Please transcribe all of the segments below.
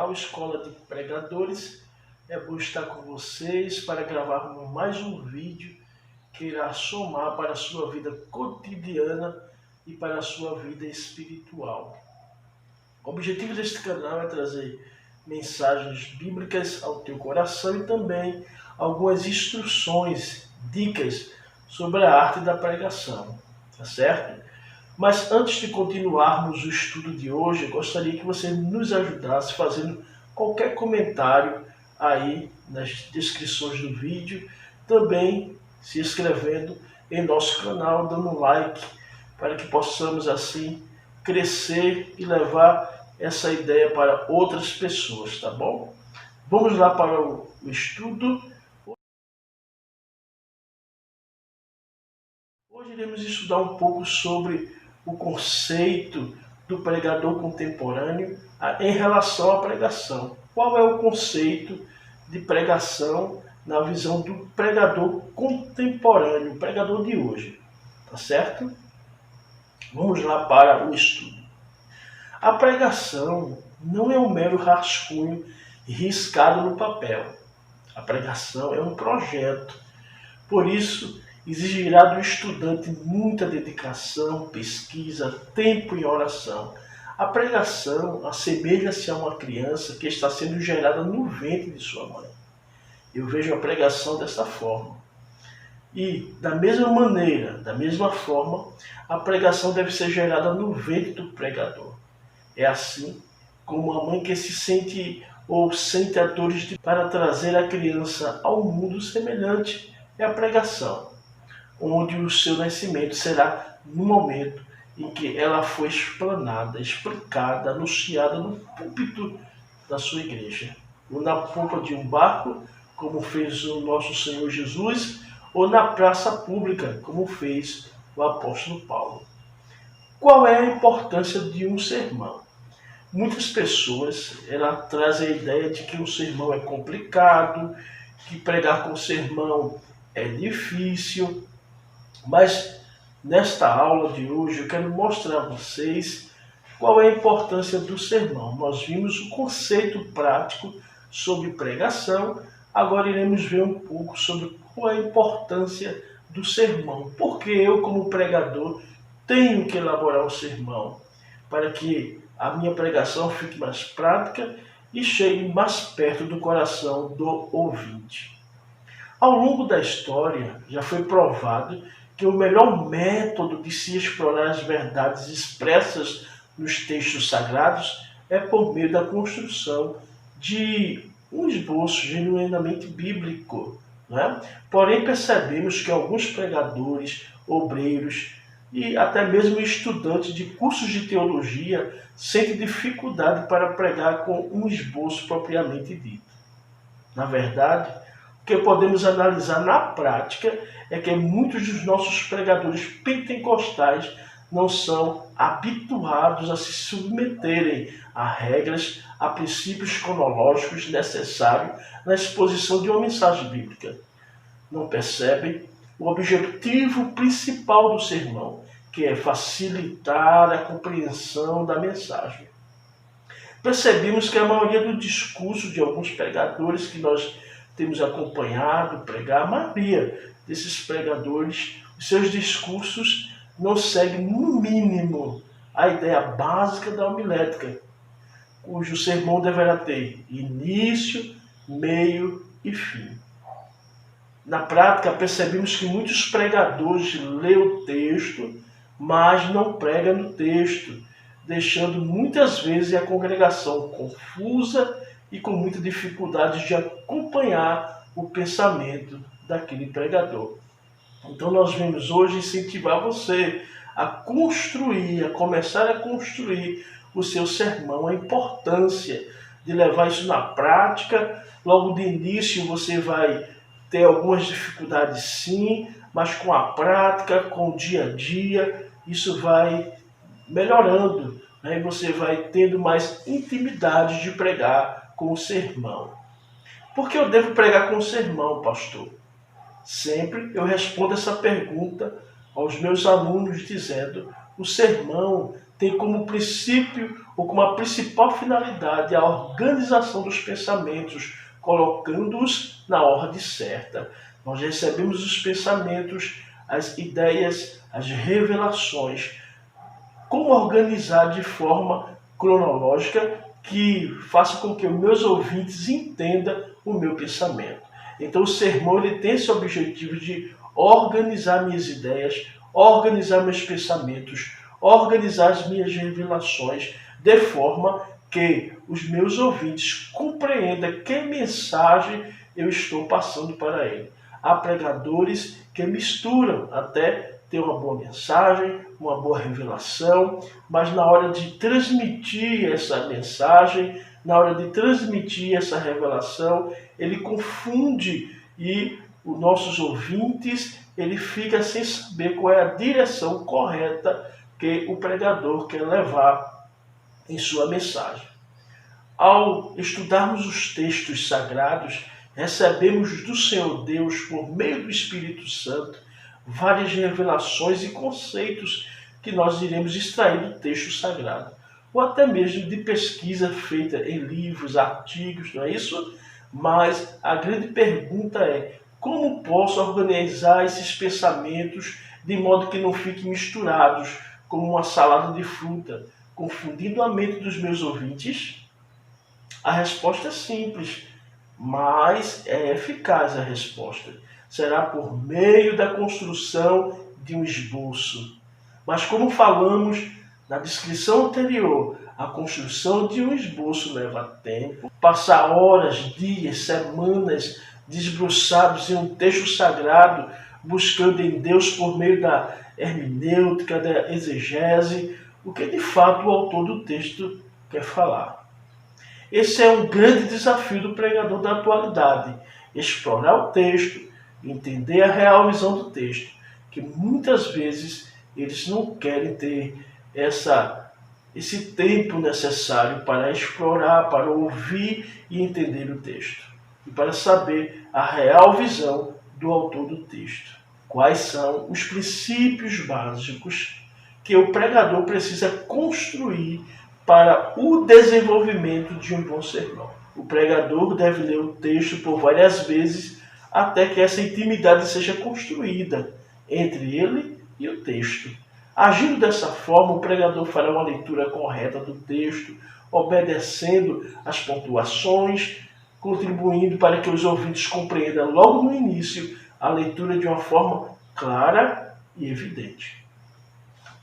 canal Escola de Pregadores. É bom estar com vocês para gravarmos mais um vídeo que irá somar para a sua vida cotidiana e para a sua vida espiritual. O objetivo deste canal é trazer mensagens bíblicas ao teu coração e também algumas instruções, dicas sobre a arte da pregação, tá certo? Mas antes de continuarmos o estudo de hoje, eu gostaria que você nos ajudasse fazendo qualquer comentário aí nas descrições do vídeo, também se inscrevendo em nosso canal, dando um like, para que possamos assim crescer e levar essa ideia para outras pessoas, tá bom? Vamos lá para o estudo. Hoje iremos estudar um pouco sobre o conceito do pregador contemporâneo em relação à pregação. Qual é o conceito de pregação na visão do pregador contemporâneo, o pregador de hoje? Tá certo? Vamos lá para o estudo. A pregação não é um mero rascunho riscado no papel. A pregação é um projeto. Por isso, exigirá do estudante muita dedicação, pesquisa, tempo e oração. A pregação assemelha-se a uma criança que está sendo gerada no ventre de sua mãe. Eu vejo a pregação dessa forma. E, da mesma maneira, da mesma forma, a pregação deve ser gerada no ventre do pregador. É assim como a mãe que se sente ou sente a dores para trazer a criança ao mundo semelhante é a pregação, onde o seu nascimento será no momento em que ela foi explanada, explicada, anunciada no púlpito da sua igreja, ou na polpa de um barco, como fez o nosso Senhor Jesus, ou na praça pública, como fez o apóstolo Paulo. Qual é a importância de um sermão? Muitas pessoas trazem a ideia de que um sermão é complicado, que pregar com sermão é difícil, mas nesta aula de hoje eu quero mostrar a vocês qual é a importância do sermão. Nós vimos o conceito prático sobre pregação, agora iremos ver um pouco sobre qual é a importância do sermão. Porque eu, como pregador, tenho que elaborar um sermão para que a minha pregação fique mais prática e chegue mais perto do coração do ouvinte. Ao longo da história, já foi provado que o melhor método de se explorar as verdades expressas nos textos sagrados é por meio da construção de um esboço genuinamente bíblico, né? Porém, percebemos que alguns pregadores, obreiros e até mesmo estudantes de cursos de teologia sentem dificuldade para pregar com um esboço propriamente dito. Na verdade, o que podemos analisar na prática é que muitos dos nossos pregadores pentecostais não são habituados a se submeterem a regras, a princípios cronológicos necessários na exposição de uma mensagem bíblica. Não percebem o objetivo principal do sermão, que é facilitar a compreensão da mensagem. Percebemos que a maioria do discurso de alguns pregadores que nós temos acompanhado pregar, a maioria desses pregadores, os seus discursos não seguem, no mínimo, a ideia básica da homilética, cujo sermão deverá ter início, meio e fim. Na prática, percebemos que muitos pregadores lêem o texto, mas não pregam no texto, deixando muitas vezes a congregação confusa e com muita dificuldade de acompanhar o pensamento daquele pregador. Então nós vamos hoje incentivar você a construir, a começar a construir o seu sermão, a importância de levar isso na prática. Logo de início você vai ter algumas dificuldades sim, mas com a prática, com o dia a dia, isso vai melhorando, né? E você vai tendo mais intimidade de pregar com o sermão. Por que eu devo pregar com o sermão, pastor? Sempre eu respondo essa pergunta aos meus alunos dizendo: o sermão tem como princípio ou como a principal finalidade a organização dos pensamentos, colocando-os na ordem certa. Nós recebemos os pensamentos, as ideias, as revelações. Como organizar de forma cronológica que faça com que os meus ouvintes entendam o meu pensamento. Então o sermão ele tem esse objetivo de organizar minhas ideias, organizar meus pensamentos, organizar as minhas revelações, de forma que os meus ouvintes compreendam que mensagem eu estou passando para ele. Há pregadores que misturam até ter uma boa mensagem, uma boa revelação, mas na hora de transmitir essa mensagem, na hora de transmitir essa revelação, ele confunde e os nossos ouvintes, ele fica sem saber qual é a direção correta que o pregador quer levar em sua mensagem. Ao estudarmos os textos sagrados, recebemos do Senhor Deus, por meio do Espírito Santo, várias revelações e conceitos que nós iremos extrair do texto sagrado, ou até mesmo de pesquisa feita em livros, artigos, não é isso? Mas a grande pergunta é: como posso organizar esses pensamentos de modo que não fiquem misturados como uma salada de fruta, confundindo a mente dos meus ouvintes? A resposta é simples, mas é eficaz a resposta. Será por meio da construção de um esboço. Mas como falamos na descrição anterior, a construção de um esboço leva tempo. Passar horas, dias, semanas desbruçados em um texto sagrado, buscando em Deus por meio da hermenêutica, da exegese, o que de fato o autor do texto quer falar. Esse é um grande desafio do pregador da atualidade: explorar o texto, entender a real visão do texto, que muitas vezes eles não querem ter esse tempo necessário para explorar, para ouvir e entender o texto, e para saber a real visão do autor do texto. Quais são os princípios básicos que o pregador precisa construir para o desenvolvimento de um bom sermão? O pregador deve ler o texto por várias vezes até que essa intimidade seja construída entre ele e o texto. Agindo dessa forma, o pregador fará uma leitura correta do texto, obedecendo às pontuações, contribuindo para que os ouvintes compreendam logo no início a leitura de uma forma clara e evidente.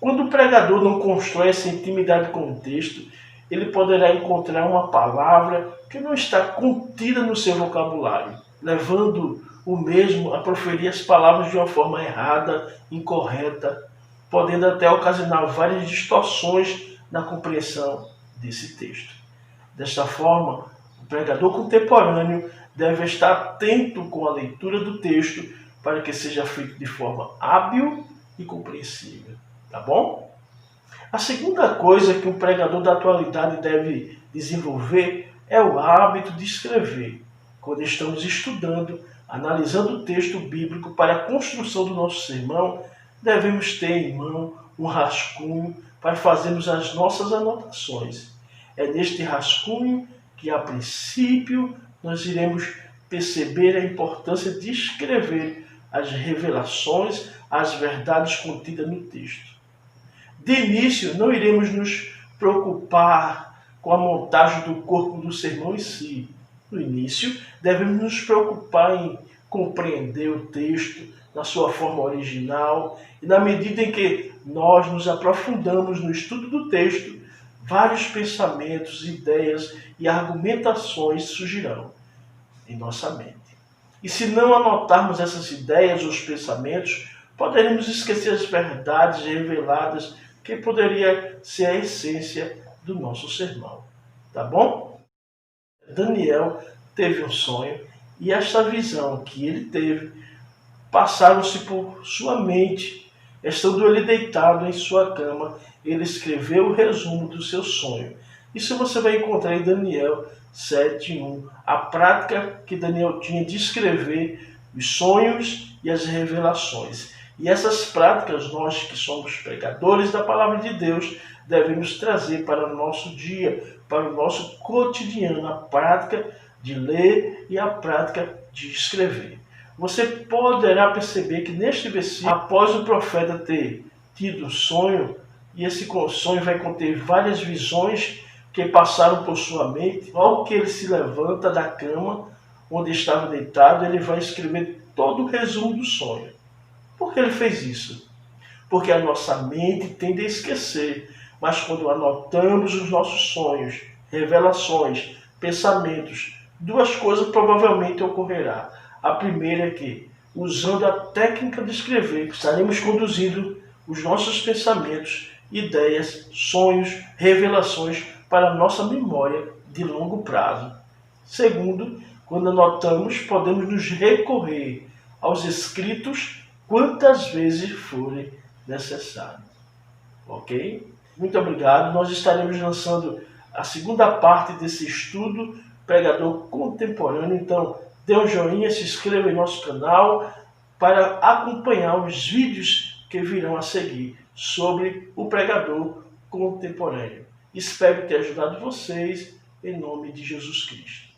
Quando o pregador não constrói essa intimidade com o texto, ele poderá encontrar uma palavra que não está contida no seu vocabulário, levando o mesmo a proferir as palavras de uma forma errada, incorreta, podendo até ocasionar várias distorções na compreensão desse texto. Desta forma, o pregador contemporâneo deve estar atento com a leitura do texto para que seja feito de forma hábil e compreensível. Tá bom? A segunda coisa que um pregador da atualidade deve desenvolver é o hábito de escrever. Quando estamos estudando, analisando o texto bíblico para a construção do nosso sermão, devemos ter em mão um rascunho para fazermos as nossas anotações. É neste rascunho que, a princípio, nós iremos perceber a importância de escrever as revelações, as verdades contidas no texto. De início, não iremos nos preocupar com a montagem do corpo do sermão em si. No início, devemos nos preocupar em compreender o texto na sua forma original, e na medida em que nós nos aprofundamos no estudo do texto, vários pensamentos, ideias e argumentações surgirão em nossa mente. E se não anotarmos essas ideias ou os pensamentos, poderemos esquecer as verdades reveladas que poderia ser a essência do nosso sermão. Tá bom? Daniel teve um sonho e esta visão que ele teve passaram-se por sua mente. Estando ele deitado em sua cama, ele escreveu o resumo do seu sonho. Isso você vai encontrar em Daniel 7:1, a prática que Daniel tinha de escrever os sonhos e as revelações. E essas práticas, nós que somos pregadores da palavra de Deus, devemos trazer para o nosso dia, para o nosso cotidiano, a prática de ler e a prática de escrever. Você poderá perceber que neste versículo, após o profeta ter tido um sonho, e esse sonho vai conter várias visões que passaram por sua mente, logo que ele se levanta da cama onde estava deitado, ele vai escrever todo o resumo do sonho. Por que ele fez isso? Porque a nossa mente tende a esquecer, mas quando anotamos os nossos sonhos, revelações, pensamentos, duas coisas provavelmente ocorrerá. A primeira é que, usando a técnica de escrever, estaremos conduzindo os nossos pensamentos, ideias, sonhos, revelações para a nossa memória de longo prazo. Segundo, quando anotamos, podemos nos recorrer aos escritos quantas vezes forem necessários. Ok? Muito obrigado. Nós estaremos lançando a segunda parte desse estudo Pregador Contemporâneo. Então, dê um joinha, se inscreva em nosso canal para acompanhar os vídeos que virão a seguir sobre o pregador contemporâneo. Espero ter ajudado vocês em nome de Jesus Cristo.